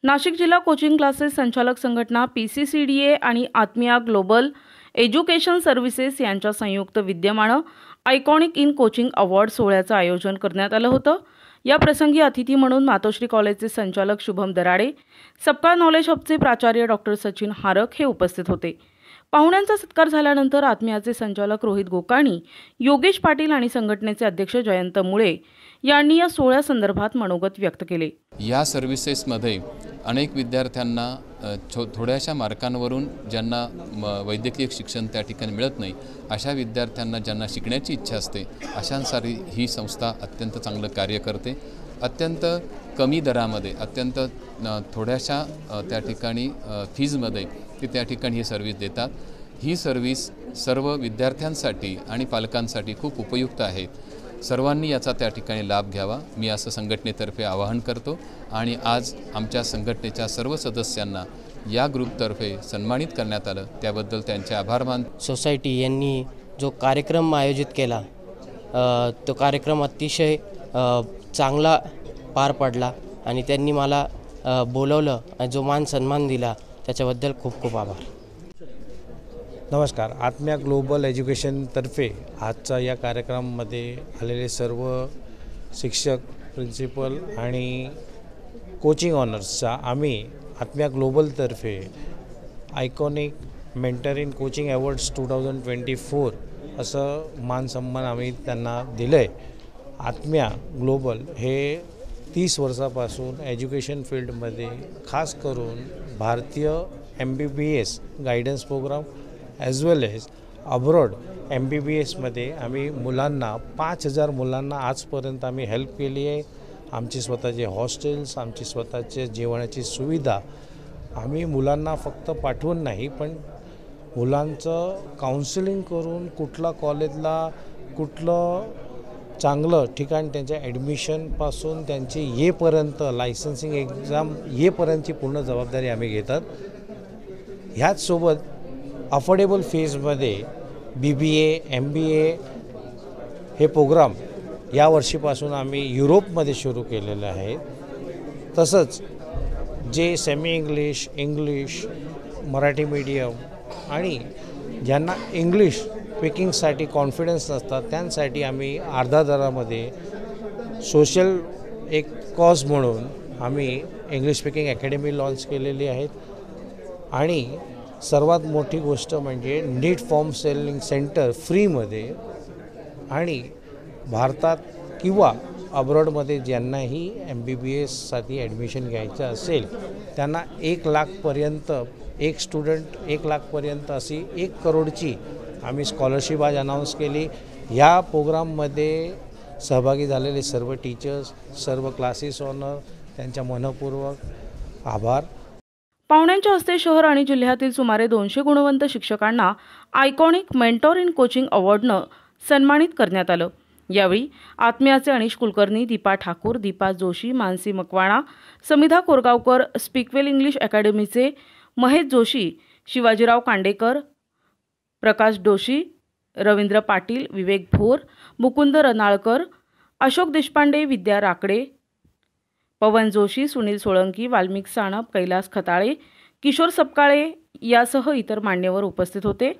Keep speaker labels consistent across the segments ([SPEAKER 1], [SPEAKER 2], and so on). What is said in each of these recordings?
[SPEAKER 1] नाशिक जिल्हा coaching classes संचालक संघटना PCCDA आणि आत्मिया ग्लोबल एज्युकेशन सर्व्हिसेस यांच्या संयुक्त विद्यमाने आयकॉनिक इन कोचिंग अवॉर्ड सोहळ्याचं आयोजन करण्यात आलं होतं। या प्रसंगी अतिथी म्हणून मातोश्री कॉलेजचे संचालक शुभम दराडे, सबका नॉलेज हबचे प्राचार्य डॉक्टर सचिन हारक हे उपस्थित होते। पाहुण्यांचा सत्कार झाल्यानंतर आत्मियाचे संचालक रोहित गोकाणी, योगेश पाटील आणि संघटनेचे अध्यक्ष जयंत मुळे यांनी या सोहळ्यासंदर्भात मनोगत व्यक्त केले।
[SPEAKER 2] या सर्व्हिसेसमध्ये अनेक विद्यार्थ्यांना थोड्याशा मार्कांवरून ज्यांना वैद्यकीय शिक्षण त्या ठिकाणी मिळत नाही, अशा विद्यार्थ्यांना ज्यांना शिकण्याची इच्छा असते अशांसाठी ही संस्था अत्यंत चांगलं कार्य करते। अत्यंत कमी दरामध्ये, अत्यंत थोड्याशा त्या ठिकाणी फीजमध्ये ते त्या ठिकाणी ही सर्व्हिस देतात। ही सर्व्हिस सर्व विद्यार्थ्यांसाठी आणि पालकांसाठी खूप उपयुक्त आहे। सर्वांनी याचा त्या ठिकाणी लाभ घ्यावा, मी असं संघटनेतर्फे आवाहन करतो। आणि आज आमच्या संघटनेच्या सर्व सदस्यांना या ग्रुपतर्फे सन्मानित करण्यात आलं, त्याबद्दल त्यांचे आभार मानतो।
[SPEAKER 3] सोसायटी यांनी जो कार्यक्रम आयोजित केला, तो कार्यक्रम अतिशय चांगला पार पडला आणि त्यांनी मला बोलवलं आणि जो मान सन्मान दिला त्याच्याबद्दल खूप खूप आभार।
[SPEAKER 4] नमस्कार, आत्मिया ग्लोबल एज्युकेशनतर्फे आजच्या या कार्यक्रमामध्ये आलेले सर्व शिक्षक, प्रिन्सिपल आणि कोचिंग ऑनर्सचा आम्ही आत्मिया ग्लोबलतर्फे iconic mentor in coaching awards 2024 असं मान सन्मान आम्ही त्यांना दिलं आहे। आत्मिया ग्लोबल हे 30 वर्षापासून एज्युकेशन फील्डमध्ये खास करून भारतीय MBBS गायडन्स प्रोग्राम ॲज वेल एज अब्रॉड MBBSमध्ये आम्ही मुलांना 5000 मुलांना आजपर्यंत आम्ही हेल्प केली आहे। आमची स्वतःचे हॉस्टेल्स, आमची स्वतःचे जेवणाची सुविधा, आम्ही मुलांना फक्त पाठवून नाही पण मुलांचं काउन्सिलिंग करून कुठला कॉलेजला कुठलं चांगलं ठिकाण त्यांच्या ॲडमिशनपासून त्यांची येपर्यंत लायसन्सिंग एक्झाम येपर्यंतची पूर्ण जबाबदारी आम्ही घेतात। ह्याचसोबत अफोर्डेबल फीजमध्ये BBA, MBA हे प्रोग्राम या वर्षीपासून आम्ही युरोपमध्ये सुरू केलेले आहे। तसंच जे semi English, English, Marathi medium आणि ज्यांना इंग्लिश स्पीकिंगसाठी कॉन्फिडन्स नसतात त्यांसाठी आम्ही अर्ध्या दरामध्ये सोशल एक कॉज म्हणून आम्ही इंग्लिश स्पीकिंग अकॅडमी लॉन्च केलेली आहे। आणि सर्वात मोठी गोष्ट म्हणजे नीट फॉर्म सेलिंग सेंटर फ्रीमध्ये, आणि भारतात किंवा अब्रॉडमध्ये ज्यांनाही MBBSसाठी ॲडमिशन घ्यायचं असेल त्यांना 1 लाखपर्यंत, एक स्टुडंट 1 लाखपर्यंत अशी 1 करोडची आम्ही स्कॉलरशिप आज अनाऊन्स केली। या प्रोग्राममध्ये सहभागी झालेले सर्व टीचर्स, सर्व क्लासेस ऑनर त्यांच्या मनपूर्वक आभार।
[SPEAKER 1] पाहुण्यांच्या हस्ते शहर आणि जिल्ह्यातील सुमारे 200 गुणवंत शिक्षकांना आयकॉनिक मेंटॉर इन कोचिंग अवॉर्डनं सन्मानित करण्यात आलं। यावेळी आत्मियाचे अनिश कुलकर्णी, दीपा ठाकूर, दीपा जोशी, मानसी मकवाणा, समिधा कोरगावकर, स्पीकवेल इंग्लिश अकॅडमीचे महेश जोशी, शिवाजीराव कांडेकर, प्रकाश दोशी, रवींद्र पाटील, विवेक भोर, मुकुंद रनाळकर, अशोक देशपांडे, विद्या राकडे, पवन जोशी, सुनील सोळंकी, वाल्मिक सानप, कैलास खताळे, किशोर सपकाळे यासह इतर मान्यवर उपस्थित होते।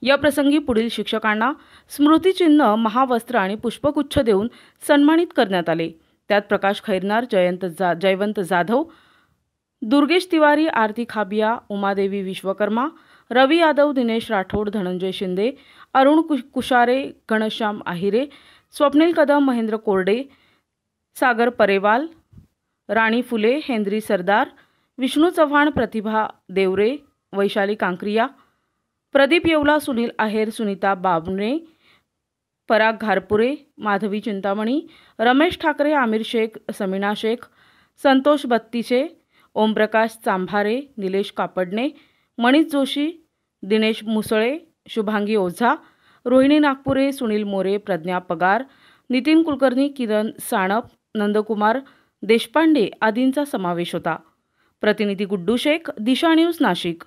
[SPEAKER 1] या प्रसंगी पुढील शिक्षकांना स्मृतिचिन्ह, महावस्त्र आणि पुष्पगुच्छ देऊन सन्मानित करण्यात आले। त्यात प्रकाश खैरनार, जयवंत जाधव, दुर्गेश तिवारी, आरती खाबिया, उमादेवी विश्वकर्मा, रवी यादव, दिनेश राठोड, धनंजय शिंदे, अरुण कुशारे, घनश्याम आहिरे, स्वप्नील कदम, महेंद्र कोरडे, सागर परेवाल, राणी फुले, हेनरी सरदार, विष्णू चव्हाण, प्रतिभा देवरे, वैशाली कांक्रिया, प्रदीप येवला, सुनील आहेर, सुनीता बाबणे, पराग घारपुरे, माधवी चिंतामणी, रमेश ठाकरे, आमिर शेख, समीना शेख, संतोष बत्तीसे, ओमप्रकाश चांभारे, निलेश कापडणे, मनीष जोशी, दिनेश मुसळे, शुभांगी ओझा, रोहिणी नागपुरे, सुनील मोरे, प्रज्ञा पगार, नितीन कुलकर्णी, किरण सानप, नंदकुमार देशपांडे आदींचा समावेश होता। प्रतिनिधी गुड्डू शेख, दिशा न्यूज, नाशिक।